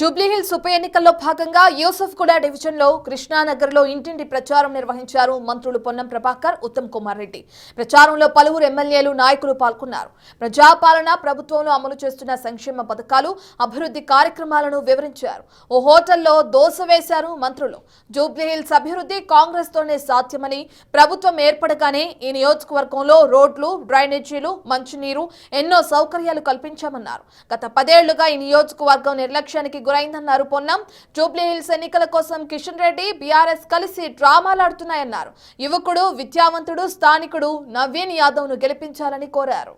జూబ్లీహిల్స్ ఉప ఎన్నికల్లో భాగంగా యూసఫ్గూడ డివిజన్లో కృష్ణానగర్లో ఇంటింటి ప్రచారం నిర్వహించారు మంత్రులు పొన్నం ప్రభాకర్, ఉత్తమ్ కుమార్ రెడ్డి. ప్రచారంలో పలువురు ఎమ్మెల్యేలు, నాయకులు పాల్గొన్నారు. ప్రజాపాలన, ప్రభుత్వంలో అమలు చేస్తున్న సంక్షేమ పథకాలు, అభివృద్ధి కార్యక్రమాలను వివరించారు. ఓ హోటల్లో దోశ వేశారు మంత్రులు. జూబ్లీహిల్స్ అభివృద్ధి కాంగ్రెస్ తోనే సాధ్యమని, ప్రభుత్వం ఏర్పడగానే ఈ నియోజకవర్గంలో రోడ్లు, డ్రైనేజీలు, మంచినీరు, ఎన్నో సౌకర్యాలు కల్పించామన్నారు. గత 10 ఏళ్లుగా ఈ నియోజకవర్గం నిర్లక్ష్యానికి గురైందన్నారు పొన్నం. జూబ్లీహిల్స్ ఎన్నికల కోసం కిషన్ రెడ్డి, బీఆర్ఎస్ కలిసి డ్రామాలాడుతున్నాయన్నారు. యువకుడు, విద్యావంతుడు, స్థానికుడు నవీన్ యాదవ్ ను గెలిపించాలని కోరారు.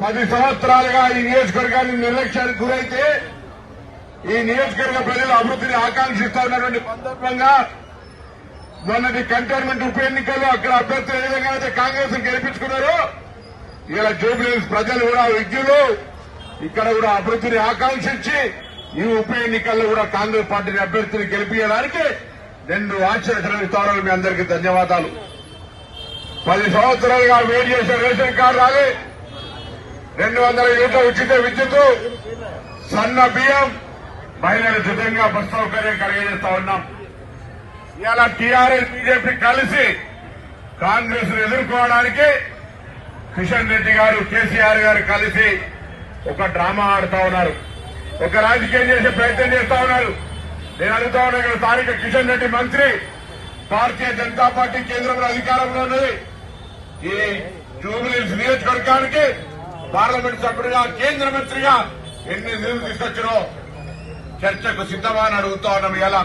పది సంవత్సరాలుగా ఈ నియోజకవర్గాన్ని నిర్లక్ష్యానికి గురైతే ఈ నియోజకవర్గ ప్రజలు అభివృద్ధిని ఆకాంక్షిస్తా ఉన్నటువంటి సందర్భంగా మొన్నటి కంటోన్మెంట్ ఉప ఎన్నికల్లో అక్కడ అభ్యర్థులు ఏ విధంగా అయితే కాంగ్రెస్ గెలిపించుకున్నారో ఇలా జూబ్లీహిల్స్ ప్రజలు కూడా విజ్ఞులు ఇక్కడ కూడా అభివృద్ధిని ఆకాంక్షించి ఈ ఉప ఎన్నికల్లో కూడా కాంగ్రెస్ పార్టీని అభ్యర్థిని గెలిపించడానికి 2 ఆశ్చర్యకరమైన మీ అందరికీ ధన్యవాదాలు. 10 సంవత్సరాలుగా వెయిట్ చేసిన రేషన్ కార్డు రాలే, 200 యూనిట్ల ఉచిత విద్యుత్, సన్న బియ్యం, మహిళల సిద్ధంగా బస్ సౌకర్యం కలిగజేస్తా ఉన్నాం. ఇలా టీఆర్ఎస్, బీజేపీ కలిసి కాంగ్రెస్ ను ఎదుర్కోవడానికి కిషన్ రెడ్డి గారు, కేసీఆర్ గారు కలిసి ఒక డ్రామా ఆడుతా ఉన్నారు, ఒక రాజకీయం చేసే ప్రయత్నం చేస్తా ఉన్నారు. నేను అడుగుతా ఉన్నా, ఇక్కడ స్థానిక కిషన్ రెడ్డి మంత్రి, భారతీయ జనతా పార్టీ కేంద్రంలో అధికారంలో ఉన్నది. ఈ జూబ్లీహిల్స్ నియోజకవర్గానికి పార్లమెంట్ సభ్యుడిగా, కేంద్ర మంత్రిగా ఎన్ని నిధులు తీసుకొచ్చినో చర్చకు సిద్ధమని అడుగుతా ఉన్నాం. ఇలా